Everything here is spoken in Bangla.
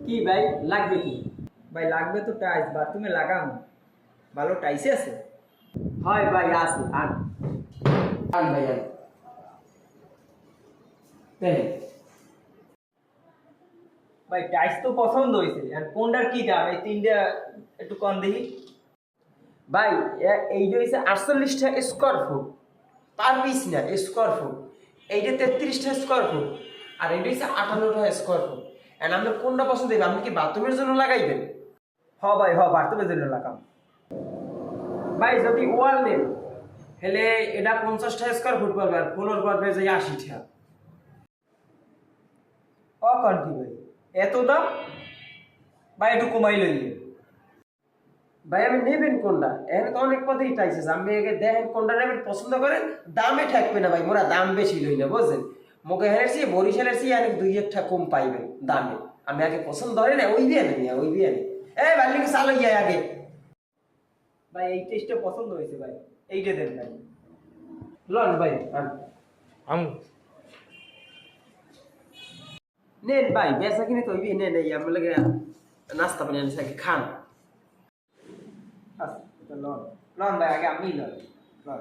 কি ভাই লাগবে কি? ভাই লাগবে তো টাইস বাথরুমে লাগানো ভালো টাইসে আছে। হয় ভাই আছে আন আন ভাই আন দেন। ভাই টাইস তো পছন্দ হয়েছে আর কোনটার কি দাম এই তিনটা একটু কম দেখি। ভাই এইটা হচ্ছে 48 টাকা স্কোয়ার ফুট পার পিস না স্কোয়ার ফুট। এইটা 33 টাকা স্কোয়ার ফুট আর এইটা হচ্ছে 58 টাকা স্কোয়ার ফুট। এন্ড আপনার কোনটা পছন্দ হবে? আপনি কি বাথরুমের জন্য লাগাইবেন? ভাই বাথরুমের জন্য লাগাম। ভাই যদি ওয়াল নেন তাহলে এটা 50 টাকা স্কোয়ার ফুট পড়বে আর ফ্লোর পড়বে যে 80 টাকা। কন্টি ভাই এত দাম? ভাই একটু কমাই লইয়ে। ভাই আমি নেবেন কোনটা? এখানে তো অনেক পথেই টাইছে, আপনি আগে দেখেন কোনটা নেবেন, পছন্দ করেন। দামে ঠেকবে না ভাই, মোরা দাম বেশি লই না বুঝছেন। মুখে হেরেছি বরিশালের চেয়ে অনেক 2-1 কম পাইবেন দামে। আমি আগে পছন্দ ধরে না ওই দিয়ে নেই ওই দিয়ে নেই। বাল্লিকে চালো গিয়ে আগে। ভাই এই টেস্টটা পছন্দ হয়েছে ভাই, এইটা দেন ভাই। লন ভাই আম নেন ভাই, বেচা কিনে তো হইবি, নেন এই আমার লাগে নাস্তা পানি আনছে আগে খান। আচ্ছা লন লন ভাই আগে আমি লন লন।